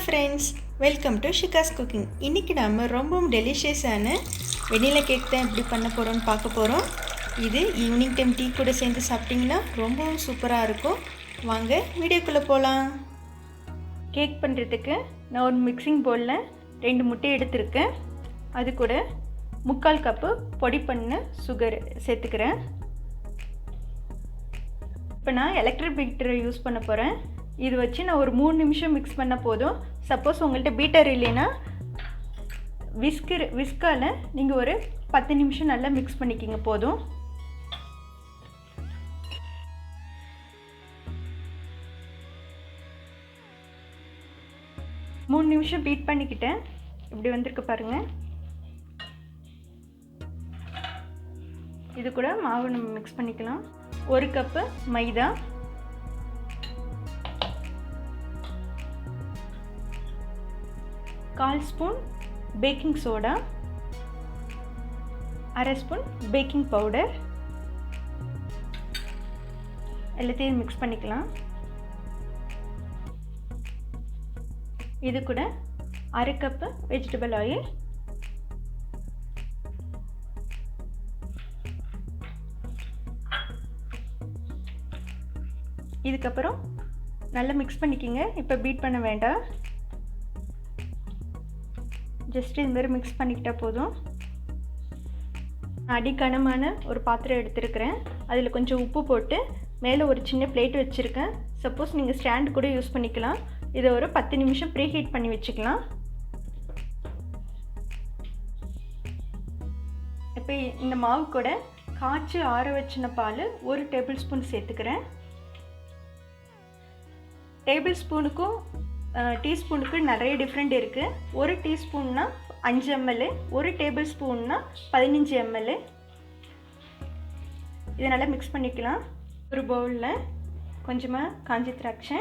Friends, welcome to Shika's cooking. இன்றைக்கி நம்ம ரொம்பவும் டெலிஷியஸான வெண்ணிலா கேக் தான் எப்படி பண்ண போகிறோன்னு பார்க்க போகிறோம். இது ஈவினிங் டைம் டீ கூட சேர்ந்து சாப்பிட்டிங்கன்னா ரொம்பவும் சூப்பராக இருக்கும். வாங்க வீடியோக்குள்ளே போகலாம். கேக் பண்ணுறதுக்கு நான் ஒரு மிக்சிங் பவுலில் 2 முட்டை எடுத்துருக்கேன். அது கூட 3/4 கப்பு பொடி பண்ண சுகர் சேர்த்துக்கிறேன். இப்போ நான் எலக்ட்ரிக் பீட்டரை யூஸ் பண்ண போகிறேன். இது வச்சு நான் ஒரு 3 நிமிஷம் மிக்ஸ் பண்ண போதும். சப்போஸ் உங்கள்கிட்ட பீட்டர் இல்லைன்னா விஸ்கால் நீங்கள் ஒரு 10 நிமிஷம் நல்லா மிக்ஸ் பண்ணிக்கிங்க போதும். மூணு நிமிஷம் பீட் பண்ணிக்கிட்டேன். இப்படி வந்திருக்கு பாருங்கள். இது கூட மாவு நம்ம மிக்ஸ் பண்ணிக்கலாம். 1 கப்பு மைதா, 1/4 spoon baking soda, 1/2 spoon baking powder, எல்லாத்தையும் மிக்ஸ் பண்ணிக்கலாம். இது கூட 1/2 கப்பு வெஜிடபிள் ஆயில், இதுக்கப்புறம் நல்லா மிக்ஸ் பண்ணிக்கிங்க. இப்போ பீட் பண்ண வேண்டாம், ஜஸ்ட் இது மாதிரி மிக்ஸ் பண்ணிக்கிட்டால் போதும். அடிக்கனமான ஒரு பாத்திரம் எடுத்துருக்கிறேன். அதில் கொஞ்சம் உப்பு போட்டு மேலே ஒரு சின்ன பிளேட் வச்சுருக்கேன். சப்போஸ் நீங்கள் ஸ்டாண்ட் கூட யூஸ் பண்ணிக்கலாம். இதை ஒரு 10 நிமிஷம் ப்ரீ ஹீட் பண்ணி வச்சுக்கலாம். இப்போ இந்த மாவு கூட காய்ச்சி ஆற வச்சின பால் 1 டேபிள் ஸ்பூன் சேர்த்துக்கிறேன். டேபிள் ஸ்பூனுக்கும் டீஸ்பூனுக்கும் நிறைய டிஃப்ரெண்ட் இருக்குது. 1 டீஸ்பூன்னா 5 ml, 1 டேபிள் ஸ்பூன்னா 15 ml. இதை நல்லா மிக்ஸ் பண்ணிக்கலாம். ஒரு பவுலில் கொஞ்சமாக காஞ்சி திராட்சை,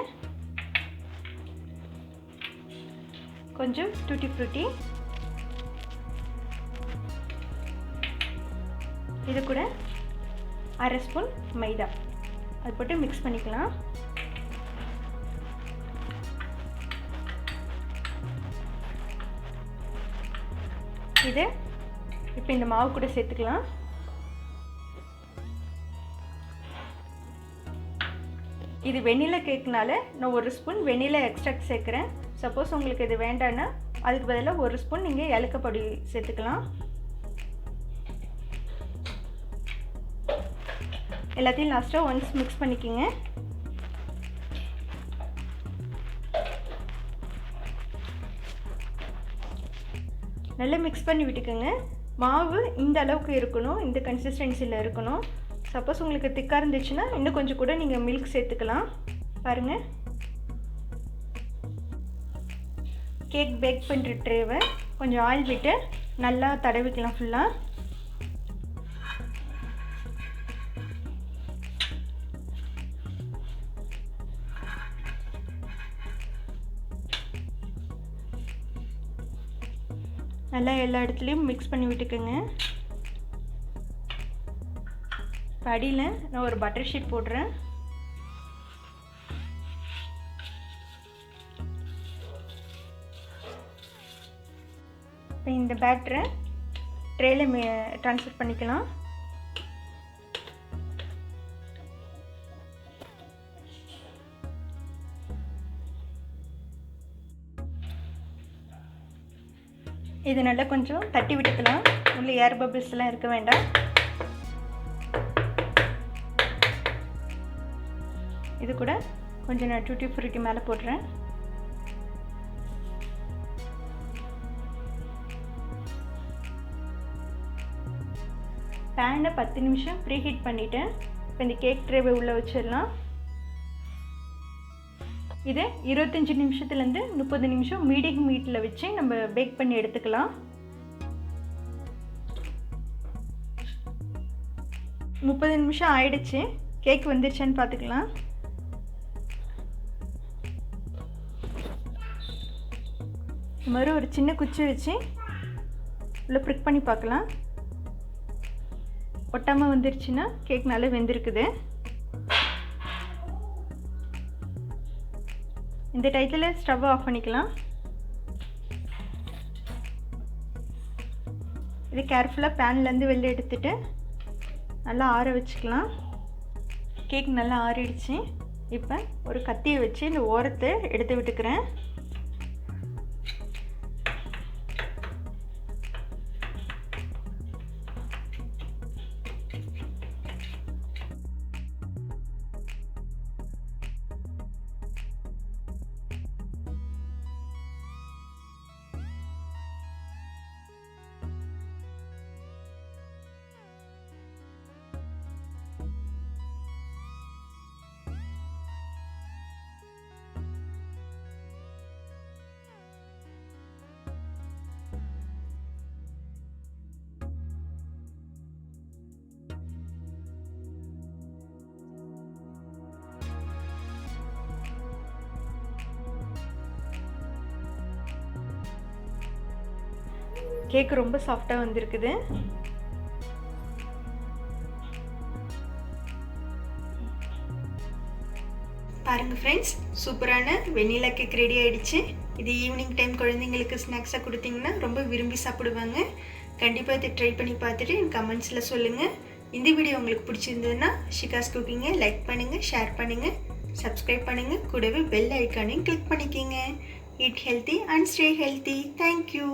கொஞ்சம் டூட்டி ஃப்ரூட்டி, இது கூட 1/2 ஸ்பூன் மைதா, அது போட்டு மிக்ஸ் பண்ணிக்கலாம். இது இப்போ இந்த மாவு கூட சேர்த்துக்கலாம். இது வெண்ணிலா கேக்னால நான் 1 ஸ்பூன் வெண்ணிலா எக்ஸ்ட்ராக்ட் சேர்க்குறேன். சப்போஸ் உங்களுக்கு இது வேண்டான்னா அதுக்கு பதிலாக 1 ஸ்பூன் நீங்கள் ஏலக்காய் பொடி சேர்த்துக்கலாம். எல்லாத்தையும் லாஸ்ட்டாக ஒன்ஸ் மிக்ஸ் பண்ணிக்கிங்க. நல்லா மிக்ஸ் பண்ணி விட்டுக்குங்க. மாவு இந்த அளவுக்கு இருக்கணும், இந்த கன்சிஸ்டன்சியில் இருக்கணும். சப்போஸ் உங்களுக்கு திக்காக இருந்துச்சுன்னா இன்னும் கொஞ்சம் கூட நீங்கள் மில்க் சேர்த்துக்கலாம். பாருங்கள், கேக் பேக் பண்ணுற ட்ரேவை கொஞ்சம் ஆயில் விட்டு நல்லா தடவிக்கலாம் ஃபுல்லாக. நல்லா எல்லா இடத்துலையும் மிக்ஸ் பண்ணி விட்டுக்குங்க. இப்போ அடியில் நான் ஒரு பட்டர் ஷீட் போடுறேன். இப்போ இந்த பேட்டரை ட்ரேயில் ட்ரான்ஸ்ஃபர் பண்ணிக்கலாம். இது நல்லா கொஞ்சம் தட்டி விட்டுக்கலாம். உள்ள ஏர் பபிள்ஸ்லாம் இருக்க வேண்டாம். இது கூட கொஞ்சம் நான் டூட்டி ஃப்ரூட்டி மேலே போடுறேன். பேனை 10 நிமிஷம் ப்ரீ ஹீட் பண்ணிவிட்டேன். இப்போ இந்த கேக் ட்ரேவை உள்ளே வச்சிடலாம். இதை 25 நிமிஷத்துலேருந்து 30 நிமிஷம் மீடியம் ஹீட்டில் வச்சு நம்ம பேக் பண்ணி எடுத்துக்கலாம். 30 நிமிஷம் ஆயிடுச்சு. கேக் வந்துருச்சான்னு பார்த்துக்கலாம். இது மாதிரி ஒரு சின்ன குச்சி வச்சு உள்ள ப்ரிக் பண்ணி பார்க்கலாம். ஒட்டாமல் வந்துருச்சுன்னா கேக் நல்லா வெந்திருக்குது. இந்த டைத்தில் ஸ்டவ் ஆஃப் பண்ணிக்கலாம். இது கேர்ஃபுல்லாக பேன்லேருந்து வெளில எடுத்துகிட்டு நல்லா ஆற வச்சுக்கலாம். கேக் நல்லா ஆறிடுச்சு. இப்போ ஒரு கத்தியை வச்சு இந்த ஓரத்தை எடுத்து விட்டுக்கிறேன். கேக் ரொம்ப சாஃப்டாக வந்திருக்குது. பாருங்கள் ஃப்ரெண்ட்ஸ், சூப்பரான வெண்ணிலா கேக் ரெடி ஆகிடுச்சு. இது ஈவினிங் டைம் குழந்தைங்களுக்கு ஸ்நாக்ஸாக கொடுத்தீங்கன்னா ரொம்ப விரும்பி சாப்பிடுவாங்க. கண்டிப்பாக இதை ட்ரை பண்ணி பார்த்துட்டு எனக்கு கமெண்ட்ஸில் சொல்லுங்கள். இந்த வீடியோ உங்களுக்கு பிடிச்சிருந்ததுன்னா ஷிகாஸ் குக்கிங்கை லைக் பண்ணுங்கள், ஷேர் பண்ணுங்கள், சப்ஸ்கிரைப் பண்ணுங்கள். கூடவே பெல் ஐக்கானையும் கிளிக் பண்ணிக்கிங்க. Eat healthy and stay healthy. Thank you.